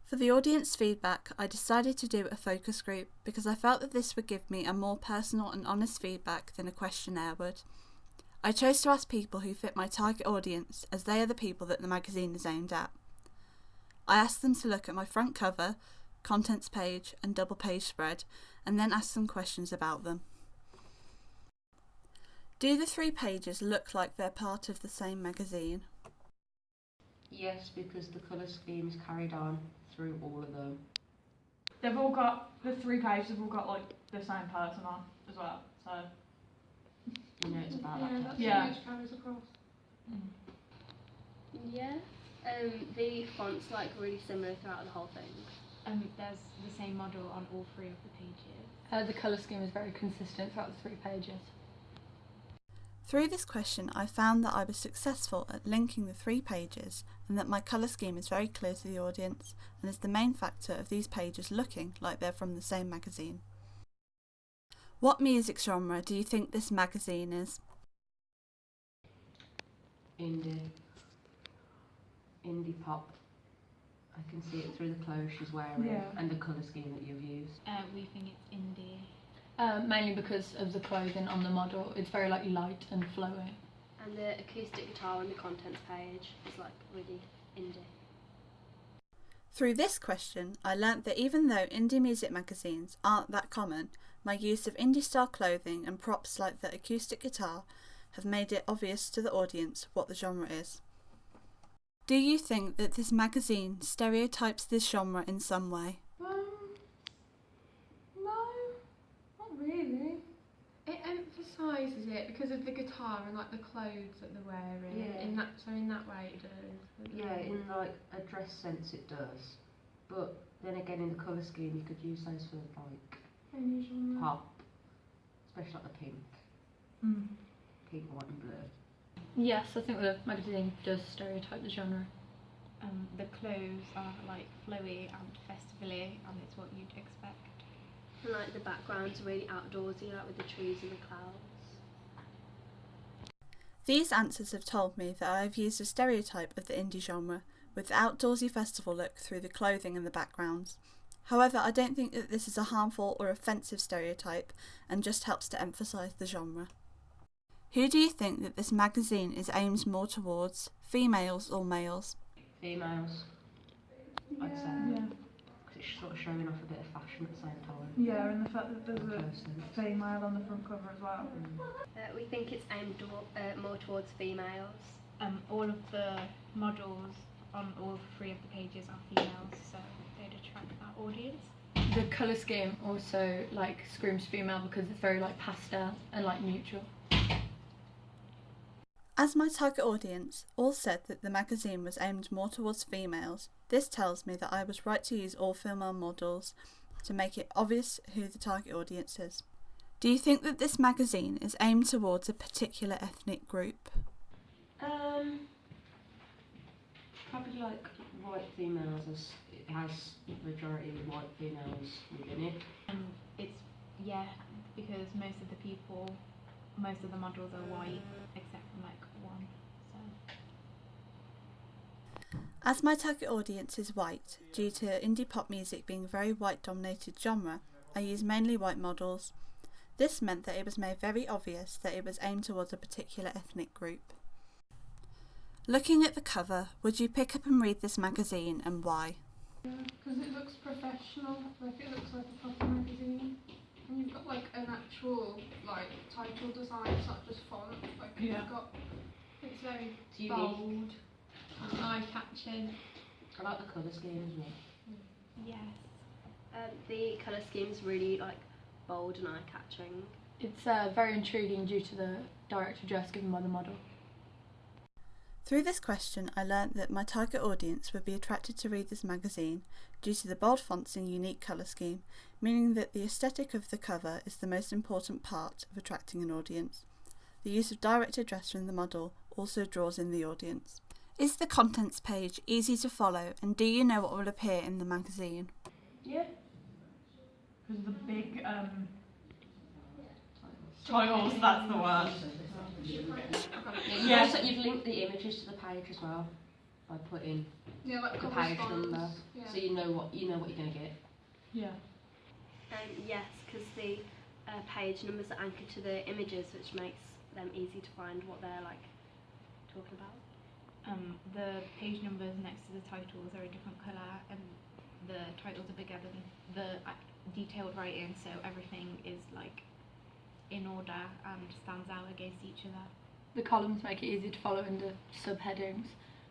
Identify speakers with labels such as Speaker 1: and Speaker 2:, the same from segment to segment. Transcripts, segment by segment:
Speaker 1: For the audience feedback, I decided to do a focus group because I felt that this would give me a more personal and honest feedback than a questionnaire would. I chose to ask people who fit my target audience, as they are the people that the magazine is aimed at. I asked them to look at my front cover, contents page and double page spread, and then asked some questions about them. Do the 3 pages look like they're part of the same magazine?
Speaker 2: Yes, because the colour scheme is carried on through all of them.
Speaker 3: They've all got, the 3 pages have all got like the same person on as well, so.
Speaker 2: You know it's about
Speaker 4: Yeah,
Speaker 2: that
Speaker 4: that's
Speaker 2: person.
Speaker 3: Yeah.
Speaker 4: which carries across.
Speaker 5: Yeah. The font's like really similar throughout the whole thing.
Speaker 6: There's the same model on all 3 of the pages.
Speaker 7: The colour scheme is very consistent throughout the 3 pages.
Speaker 1: Through this question, I found that I was successful at linking the 3 pages and that my colour scheme is very clear to the audience and is the main factor of these pages looking like they're from the same magazine. What music genre do you think this magazine is?
Speaker 2: Indie pop. I can see it through the clothes she's wearing and the colour scheme that you've used.
Speaker 6: We think it's indie.
Speaker 7: Mainly because of the clothing on the model. It's very like light and flowy.
Speaker 5: And the acoustic guitar on the contents page is like really indie.
Speaker 1: Through this question, I learnt that even though indie music magazines aren't that common, my use of indie style clothing and props like the acoustic guitar have made it obvious to the audience what the genre is. Do you think that this magazine stereotypes this genre in some way?
Speaker 4: No, not really. It emphasises it because of the guitar and like the clothes that they're wearing.
Speaker 2: Yeah.
Speaker 4: In that way it does.
Speaker 2: Yeah, in like a dress sense it does. But then again in the colour scheme you could use those for like
Speaker 4: Any genre.
Speaker 2: pop. Especially like the pink.
Speaker 3: Mm.
Speaker 2: Pink, white and blue.
Speaker 7: Yes, I think the magazine does stereotype the genre.
Speaker 6: The clothes are like flowy and festival-y, and it's what you'd expect.
Speaker 5: And like the background's really outdoorsy, like with the trees and the clouds.
Speaker 1: These answers have told me that I have used a stereotype of the indie genre with the outdoorsy festival look through the clothing and the backgrounds. However, I don't think that this is a harmful or offensive stereotype and just helps to emphasise the genre. Who do you think that this magazine is aimed more towards, females or males?
Speaker 2: Females, I'd say.
Speaker 3: Yeah.
Speaker 2: Because it's sort of showing off a bit of fashion at the same time.
Speaker 3: Yeah, and the fact that there's a
Speaker 2: Person.
Speaker 3: female on the front cover as well.
Speaker 5: We think it's aimed more towards females.
Speaker 6: All of the models on all 3 of the pages are females, so they'd attract that audience.
Speaker 7: The colour scheme also like screams female because it's very like pastel and like neutral.
Speaker 1: As my target audience all said that the magazine was aimed more towards females, this tells me that I was right to use all female models to make it obvious who the target audience is. Do you think that this magazine is aimed towards a particular ethnic group?
Speaker 2: Probably like white females, as it has majority of white females within it.
Speaker 6: Because most of the models are white, except for like one. So.
Speaker 1: As my target audience is white, due to indie pop music being a very white dominated genre, I used mainly white models. This meant that it was made very obvious that it was aimed towards a particular ethnic group. Looking at the cover, would you pick up and read this magazine and why?
Speaker 4: Because it looks professional, like it looks like a proper magazine. And you've got like an actual like title design, it's not just font. Like you've got, it's very
Speaker 2: It's unique.
Speaker 4: bold, and eye-catching.
Speaker 2: I like the colour scheme as well.
Speaker 6: Yes.
Speaker 5: The colour scheme's really like bold and eye-catching.
Speaker 7: It's very intriguing due to the direct address given by the model.
Speaker 1: Through this question, I learnt that my target audience would be attracted to read this magazine due to the bold fonts and unique colour scheme, meaning that the aesthetic of the cover is the most important part of attracting an audience. The use of direct address from the model also draws in the audience. Is the contents page easy to follow, and do you know what will appear in the magazine?
Speaker 2: Yeah.
Speaker 3: Because the big titles, that's the word.
Speaker 2: Yeah. So you've linked the images to the page as well. by putting
Speaker 4: Yeah, like
Speaker 2: the page number,
Speaker 4: Yeah.
Speaker 2: so you know what you're gonna get.
Speaker 3: Yeah.
Speaker 5: Yes, because the page numbers are anchored to the images, which makes them easy to find what they're like talking about.
Speaker 6: The page numbers next to the titles are a different colour, and the titles are bigger than the detailed writing, so everything is like in order and stands out against each other.
Speaker 7: The columns make it easier to follow, and the subheadings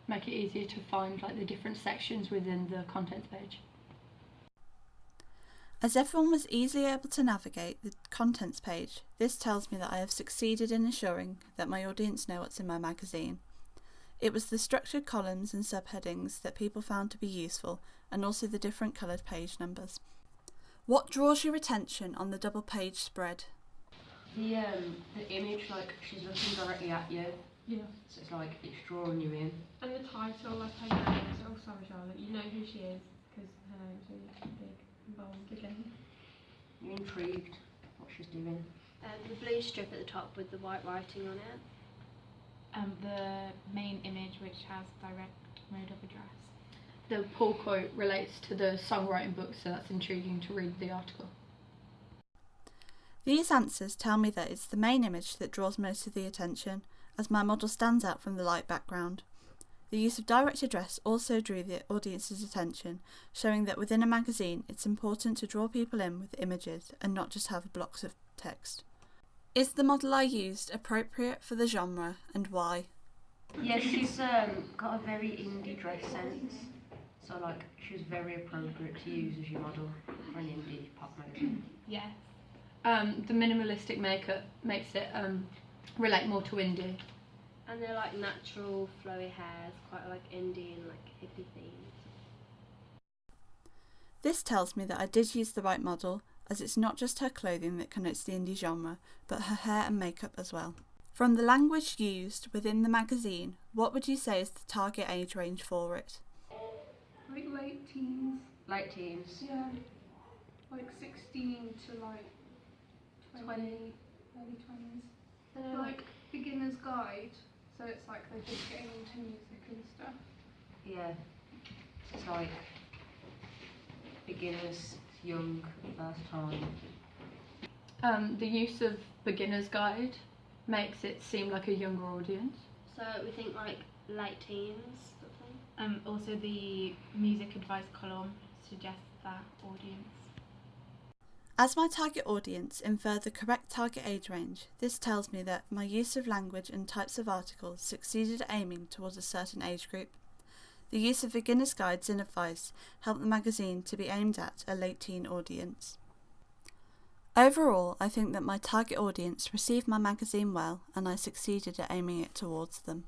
Speaker 7: make it easier to find like the different sections within the contents page.
Speaker 1: As everyone was easily able to navigate the contents page, this tells me that I have succeeded in ensuring that my audience know what's in my magazine. It was the structured columns and subheadings that people found to be useful, and also the different coloured page numbers. What draws your attention on the double page spread?
Speaker 2: The image, like she's looking directly at you,
Speaker 3: Yeah.
Speaker 2: so it's like it's drawing you in.
Speaker 4: And the title, like her name, oh sorry Charlotte, you know who she is because her name's really big and bold again.
Speaker 2: You're intrigued what she's doing.
Speaker 5: The blue strip at the top with the white writing on it.
Speaker 6: The main image, which has direct mode of address.
Speaker 7: The pull quote relates to the songwriting book, so that's intriguing to read the article.
Speaker 1: These answers tell me that it's the main image that draws most of the attention, as my model stands out from the light background. The use of direct address also drew the audience's attention, showing that within a magazine it's important to draw people in with images and not just have blocks of text. Is the model I used appropriate for the genre, and why?
Speaker 2: Yeah, she's got a very indie dress sense, so like she was very appropriate to use as your model for an indie pop magazine.
Speaker 6: Yes.
Speaker 7: The minimalistic makeup makes it relate more to indie.
Speaker 5: And they're like natural flowy hairs, quite like indie and like hippie themes.
Speaker 1: This tells me that I did use the right model, as it's not just her clothing that connotes the indie genre, but her hair and makeup as well. From the language used within the magazine, what would you say is the target age range for it?
Speaker 4: Like late teens.
Speaker 2: Late teens.
Speaker 4: Yeah. Like 16 to like 20, early 20s. Like beginner's guide, so it's like they're just getting into music and stuff.
Speaker 2: Yeah. It's like beginners, young, first time.
Speaker 7: The use of beginner's guide makes it seem like a younger audience.
Speaker 5: So we think like late teens sort of thing.
Speaker 6: Also the music advice column suggests that audience.
Speaker 1: As my target audience infer the correct target age range, this tells me that my use of language and types of articles succeeded at aiming towards a certain age group. The use of beginner's guides and advice helped the magazine to be aimed at a late teen audience. Overall, I think that my target audience received my magazine well, and I succeeded at aiming it towards them.